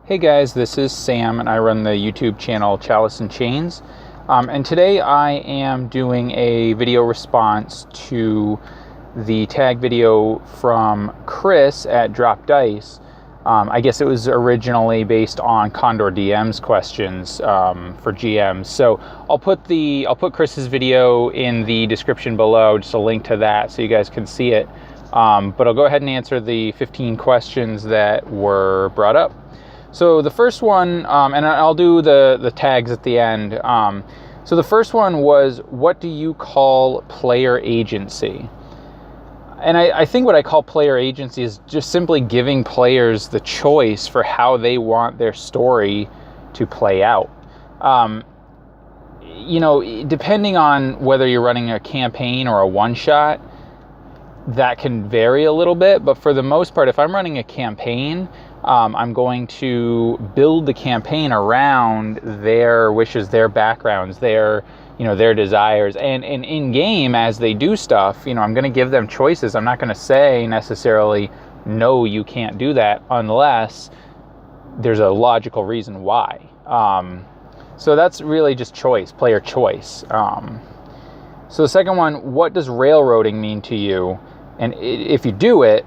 Hey guys, this is Sam and I run the YouTube channel Chalice and Chains. And today I am doing a video response to the tag video from Chris at Drop Dice. I guess it was originally based on Condor DM's questions for GMs. So I'll put Chris's video in the description below, just a link to that so you guys can see it. But I'll go ahead and answer the 15 questions that were brought up. So the first one, and I'll do the tags at the end. So the first one was, what do you call player agency? And I think what I call player agency is just simply giving players the choice for how they want their story to play out. Depending on whether you're running a campaign or a one-shot, that can vary a little bit. But for the most part, if I'm running a campaign, I'm going to build the campaign around their wishes, their backgrounds, their desires, and in game as they do stuff, I'm going to give them choices. I'm not going to say necessarily, no, you can't do that unless there's a logical reason why. So that's really just choice, player choice. So the second one, what does railroading mean to you? And if you do it,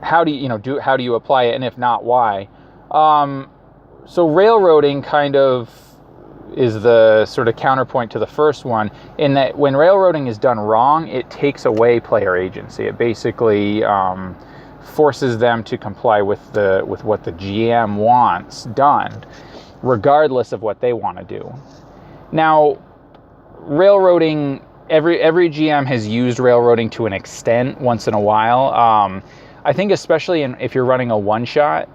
how do you apply it, and if not, why? So railroading kind of is the sort of counterpoint to the first one, in that when railroading is done wrong, it takes away player agency. It basically forces them to comply with what the GM wants done, regardless of what they want to do. Now, railroading, every GM has used railroading to an extent once in a while. I think especially if you're running a one-shot,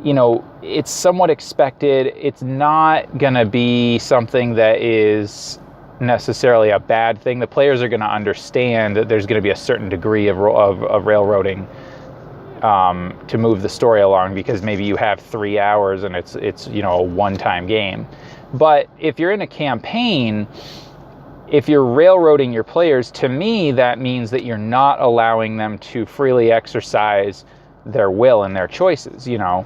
it's somewhat expected. It's not going to be something that is necessarily a bad thing. The players are going to understand that there's going to be a certain degree of railroading to move the story along, because maybe you have 3 hours and it's a one-time game. But if you're in a campaign, if you're railroading your players, to me, that means that you're not allowing them to freely exercise their will and their choices. I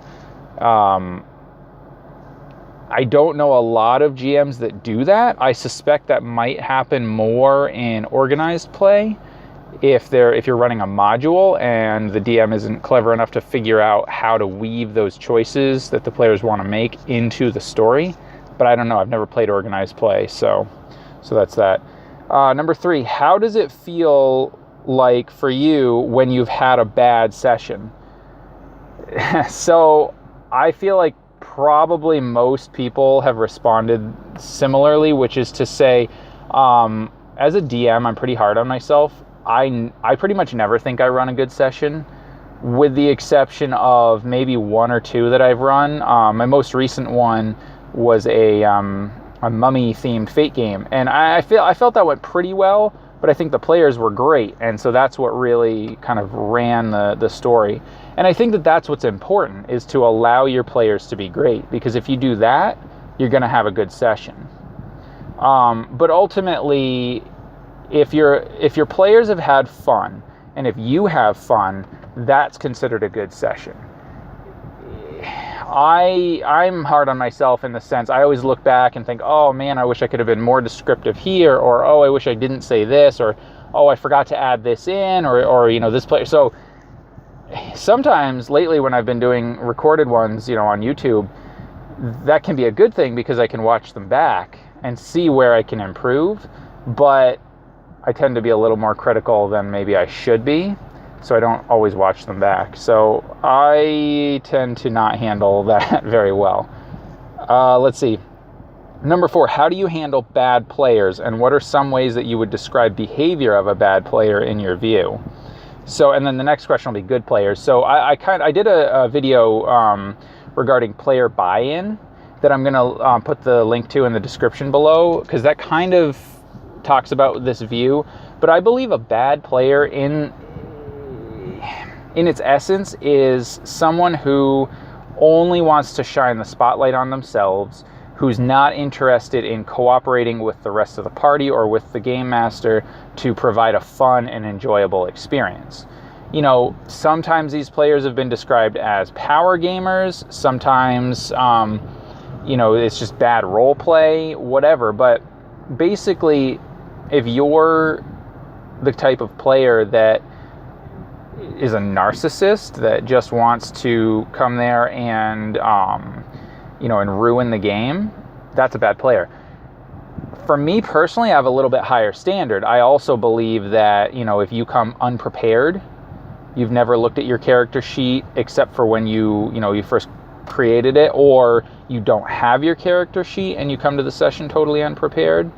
don't know a lot of GMs that do that. I suspect that might happen more in organized play if you're running a module and the DM isn't clever enough to figure out how to weave those choices that the players want to make into the story. But I don't know. I've never played organized play, so that's that. Number 3, how does it feel like for you when you've had a bad session? So I feel like probably most people have responded similarly, which is to say, as a DM, I'm pretty hard on myself. I pretty much never think I run a good session, with the exception of maybe 1 or 2 that I've run. My most recent one was a mummy-themed Fate game, and I felt that went pretty well, but I think the players were great, and so that's what really kind of ran the story. And I think that that's what's important, is to allow your players to be great, because if you do that, you're going to have a good session. But ultimately, if your players have had fun, and if you have fun, that's considered a good session. I'm hard on myself in the sense I always look back and think, oh man, I wish I could have been more descriptive here, or oh, I wish I didn't say this, or oh, I forgot to add this in, or this player. So sometimes lately when I've been doing recorded ones, on YouTube, that can be a good thing because I can watch them back and see where I can improve, but I tend to be a little more critical than maybe I should be. So I don't always watch them back. So I tend to not handle that very well. Let's see. Number 4, how do you handle bad players? And what are some ways that you would describe behavior of a bad player in your view? So, and then the next question will be good players. So I did a video regarding player buy-in that I'm going to put the link to in the description below, because that kind of talks about this view. But I believe a bad player in its essence is someone who only wants to shine the spotlight on themselves, who's not interested in cooperating with the rest of the party or with the game master to provide a fun and enjoyable experience. sometimes these players have been described as power gamers. Sometimes, it's just bad role play, whatever. But basically, if you're the type of player that is a narcissist that just wants to come there and, and ruin the game, that's a bad player. For me personally, I have a little bit higher standard. I also believe that, if you come unprepared, you've never looked at your character sheet except for when you first created it, or you don't have your character sheet and you come to the session totally unprepared,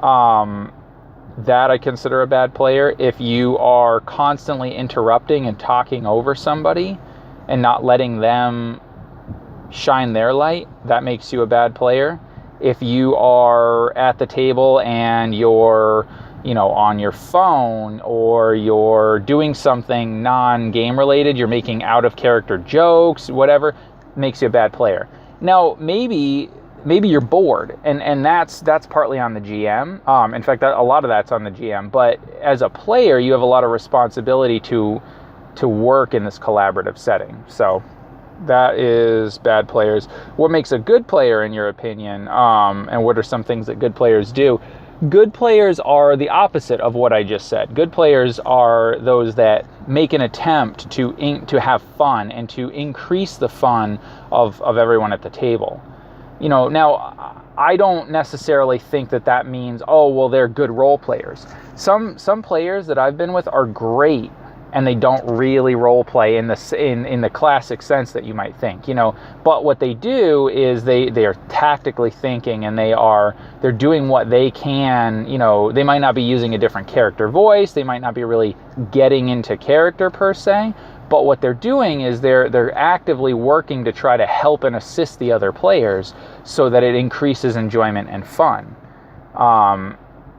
that I consider a bad player. If you are constantly interrupting and talking over somebody and not letting them shine their light, that makes you a bad player. If you are at the table and you're, on your phone, or you're doing something non-game related, you're making out-of-character jokes, whatever, makes you a bad player. Now, maybe you're bored, and that's partly on the GM. In fact, a lot of that's on the GM. But as a player, you have a lot of responsibility to work in this collaborative setting. So that is bad players. What makes a good player, in your opinion, and what are some things that good players do? Good players are the opposite of what I just said. Good players are those that make an attempt to have fun and to increase the fun of everyone at the table. Now, I don't necessarily think that means, they're good role players. Some players that I've been with are great, and they don't really role play in the classic sense that you might think, But what they do is they are tactically thinking, and they're doing what they can. They might not be using a different character voice. They might not be really getting into character per se. But what they're doing is they're actively working to try to help and assist the other players so that it increases enjoyment and fun.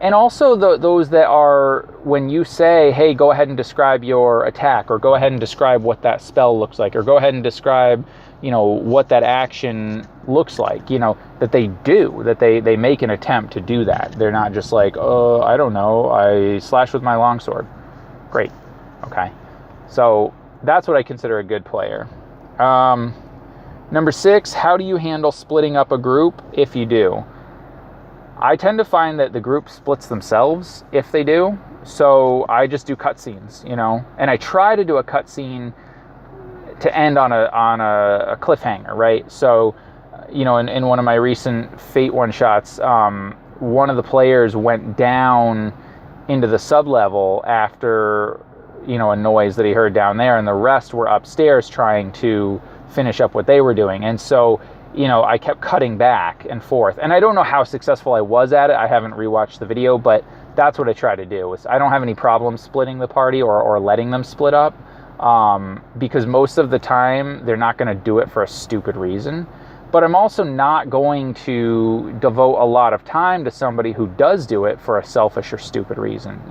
And also those that are, when you say, hey, go ahead and describe your attack, or go ahead and describe what that spell looks like, or go ahead and describe, what that action looks like, that they do, that they make an attempt to do that. They're not just like, I don't know, I slash with my longsword. Great. Okay. So that's what I consider a good player. Number 6, how do you handle splitting up a group if you do? I tend to find that the group splits themselves if they do. So I just do cutscenes, and I try to do a cutscene to end on a cliffhanger, right? So, in one of my recent Fate one-shots, one of the players went down into the sub-level after, a noise that he heard down there, and the rest were upstairs trying to finish up what they were doing. And so, I kept cutting back and forth. And I don't know how successful I was at it. I haven't rewatched the video, but that's what I try to do. I don't have any problem splitting the party or letting them split up, because most of the time they're not going to do it for a stupid reason. But I'm also not going to devote a lot of time to somebody who does do it for a selfish or stupid reason.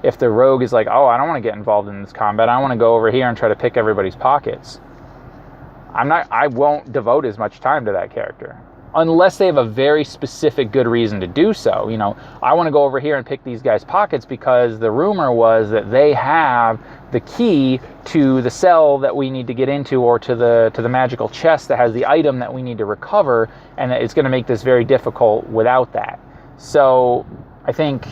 If the rogue is like, I don't want to get involved in this combat, I want to go over here and try to pick everybody's pockets, I won't devote as much time to that character unless they have a very specific good reason to do so. I want to go over here and pick these guys' pockets because the rumor was that they have the key to the cell that we need to get into, or to the magical chest that has the item that we need to recover, and it's going to make this very difficult without that. So I think,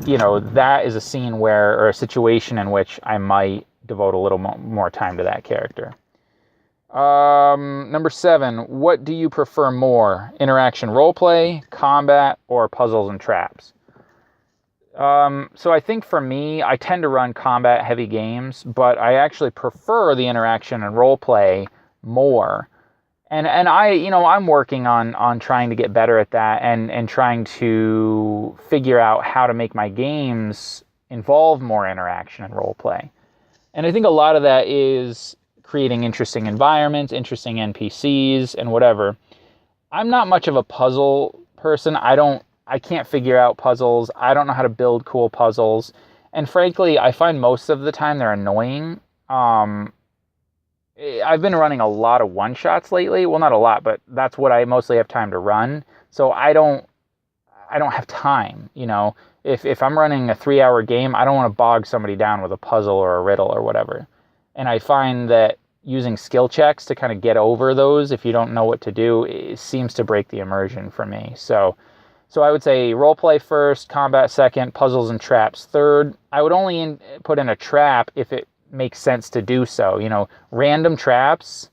that is a scene or a situation in which I might devote a little more time to that character. Number 7, what do you prefer more? Interaction roleplay, combat, or puzzles and traps? So I think for me, I tend to run combat heavy games, but I actually prefer the interaction and roleplay more. And I'm working on trying to get better at that, and trying to figure out how to make my games involve more interaction and roleplay. And I think a lot of that is creating interesting environments, interesting NPCs, and whatever. I'm not much of a puzzle person. I can't figure out puzzles. I don't know how to build cool puzzles. And frankly, I find most of the time they're annoying. I've been running a lot of one-shots lately. Well, not a lot, but that's what I mostly have time to run. So I don't have time, if I'm running a 3-hour game, I don't want to bog somebody down with a puzzle or a riddle or whatever. And I find that using skill checks to kind of get over those, if you don't know what to do, it seems to break the immersion for me. So I would say roleplay first, combat second, puzzles and traps third. I would only put in a trap if it makes sense to do so. Random traps,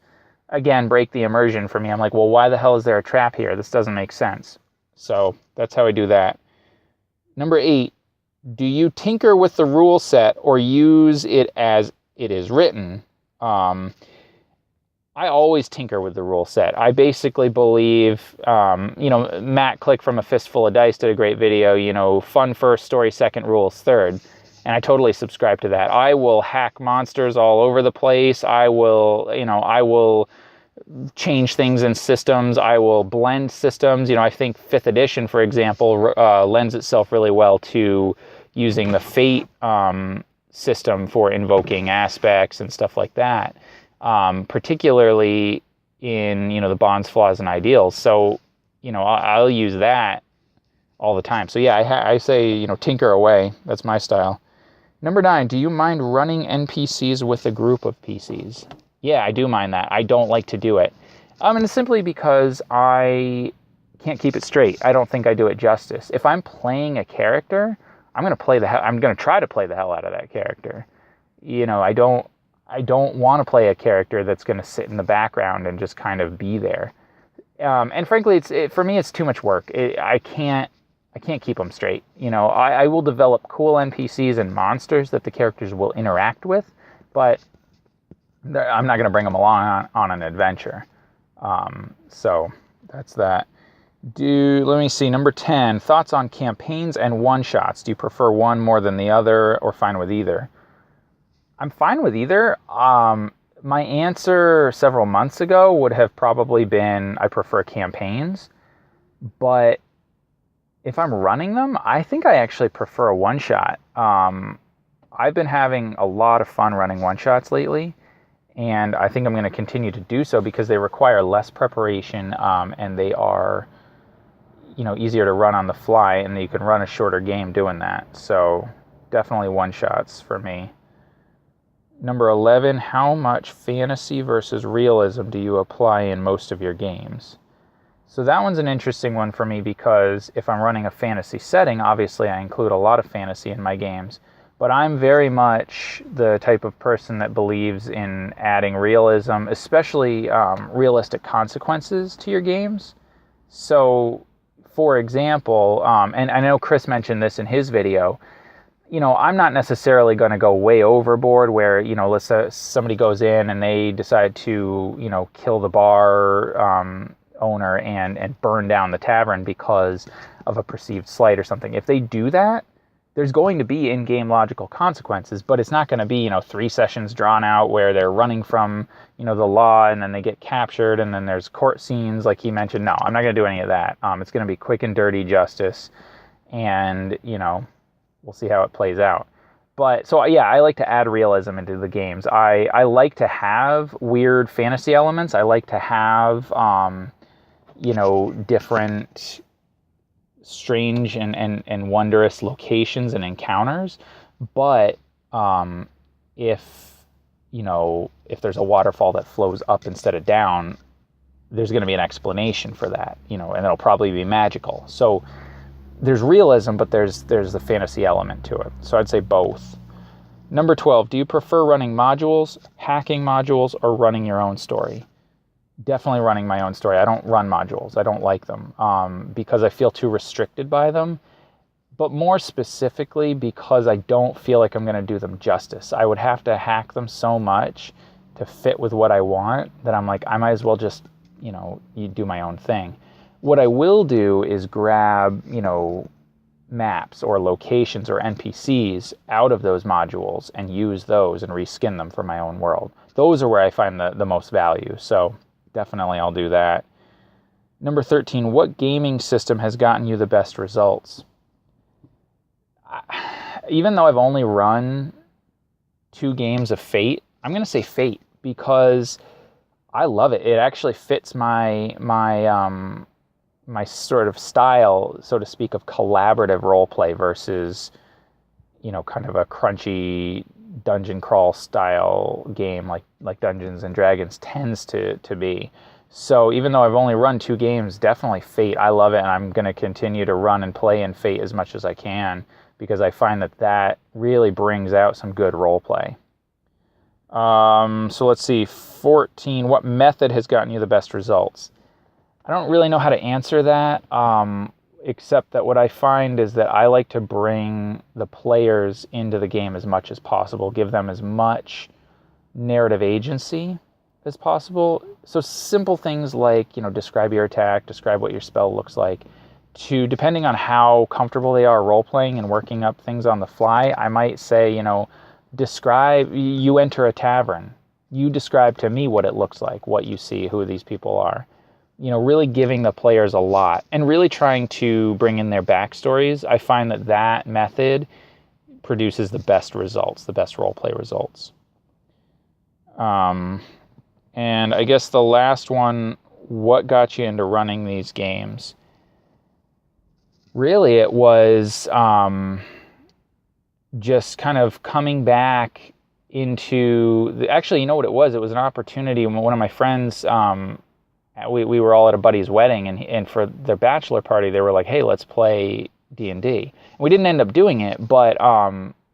again, break the immersion for me. I'm like, well, why the hell is there a trap here? This doesn't make sense. So that's how I do that. Number 8, do you tinker with the rule set or use it as it is written? I always tinker with the rule set. I basically believe, Matt Click from A Fistful of Dice did a great video, fun first, story second, rules third. And I totally subscribe to that. I will hack monsters all over the place. I will change things in systems. I will blend systems. I think 5th edition, for example, lends itself really well to using the fate system for invoking aspects and stuff like that. Particularly in, the bonds, flaws, and ideals. So, I'll use that all the time. So yeah, I say, tinker away. That's my style. Number 9, do you mind running NPCs with a group of PCs? Yeah, I do mind that. I don't like to do it. And it's simply because I can't keep it straight. I don't think I do it justice. If I'm playing a character, I'm going to try to play the hell out of that character. I don't want to play a character that's going to sit in the background and just kind of be there. And frankly, for me, it's too much work. I can't keep them straight. I will develop cool NPCs and monsters that the characters will interact with, but I'm not going to bring them along on an adventure. So that's that. Let me see. Number 10, thoughts on campaigns and one-shots. Do you prefer one more than the other or fine with either? I'm fine with either. My answer several months ago would have probably been I prefer campaigns. But if I'm running them, I think I actually prefer a one-shot. I've been having a lot of fun running one-shots lately. And I think I'm going to continue to do so because they require less preparation and they are, easier to run on the fly, and you can run a shorter game doing that. So definitely one-shots for me. Number 11, how much fantasy versus realism do you apply in most of your games? So that one's an interesting one for me because if I'm running a fantasy setting, obviously I include a lot of fantasy in my games. But I'm very much the type of person that believes in adding realism, especially realistic consequences to your games. So, for example, and I know Chris mentioned this in his video, I'm not necessarily going to go way overboard where, let's say somebody goes in and they decide to, kill the bar owner and burn down the tavern because of a perceived slight or something. If they do that, there's going to be in-game logical consequences, but it's not going to be, 3 sessions drawn out where they're running from, the law and then they get captured and then there's court scenes like he mentioned. No, I'm not going to do any of that. It's going to be quick and dirty justice and, we'll see how it plays out. But so, yeah, I like to add realism into the games. I like to have weird fantasy elements. I like to have, different strange and wondrous locations and encounters. But if there's a waterfall that flows up instead of down, there's going to be an explanation for that, and it'll probably be magical. So there's realism, but there's the fantasy element to it. So I'd say both. Number 12, do you prefer running modules, hacking modules, or running your own story? Definitely running my own story. I don't run modules. I don't like them because I feel too restricted by them. But more specifically because I don't feel like I'm going to do them justice. I would have to hack them so much to fit with what I want that I'm like, I might as well just, you do my own thing. What I will do is grab, maps or locations or NPCs out of those modules and use those and reskin them for my own world. Those are where I find the most value. So definitely I'll do that. Number 13, what gaming system has gotten you the best results? Even though I've only run 2 games of Fate, I'm going to say Fate because I love it. It actually fits my my sort of style, so to speak, of collaborative role play versus, kind of a crunchy dungeon crawl style game like Dungeons and Dragons tends to be. So even though I've only run 2 games, definitely Fate, I love it, and I'm going to continue to run and play in Fate as much as I can, because I find that really brings out some good role play. So let's see, 14, what method has gotten you the best results? I don't really know how to answer that, except that what I find is that I like to bring the players into the game as much as possible, give them as much narrative agency as possible. So simple things like, describe your attack, describe what your spell looks like, to, depending on how comfortable they are role-playing and working up things on the fly, I might say, describe, you enter a tavern. You describe to me what it looks like, what you see, who these people are. Really giving the players a lot and really trying to bring in their backstories. I find that method produces the best results, the best role-play results. And I guess the last one, what got you into running these games? Really, it was just kind of coming back into... Actually, you know what it was? It was an opportunity when one of my friends... we were all at a buddy's wedding, and for their bachelor party, they were like, hey, let's play D&D. We didn't end up doing it, but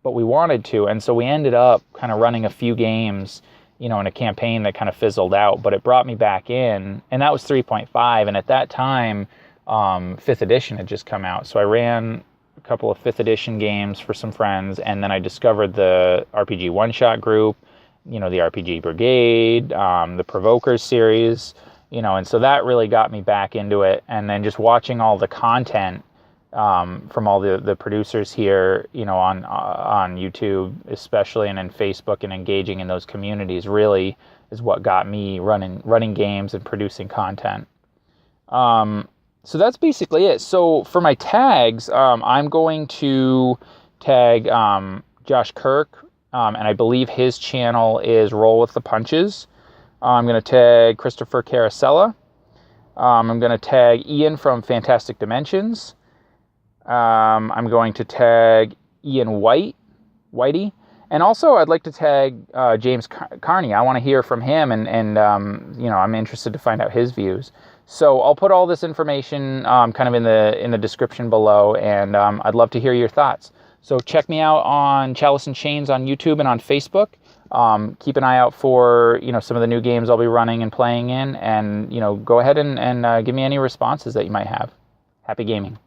we wanted to, and so we ended up kind of running a few games, in a campaign that kind of fizzled out, but it brought me back in, and that was 3.5, and at that time, 5th edition had just come out, so I ran a couple of 5th edition games for some friends, and then I discovered the RPG one-shot group, the RPG Brigade, the Provokers series, and so that really got me back into it. And then just watching all the content from all the producers here, on YouTube especially, and in Facebook, and engaging in those communities really is what got me running games and producing content. So that's basically it. So for my tags, I'm going to tag Josh Kirk, and I believe his channel is Roll with the Punches. I'm going to tag Kristopher Carosella. I'm going to tag Ian from Fantastic Dimensions. I'm going to tag Ian Whitey. And also I'd like to tag James Kearney. I want to hear from him, and I'm interested to find out his views. So I'll put all this information kind of in the description below, and I'd love to hear your thoughts. So check me out on Chalice and Chains on YouTube and on Facebook. Keep an eye out for, some of the new games I'll be running and playing in, and, go ahead and give me any responses that you might have. Happy gaming.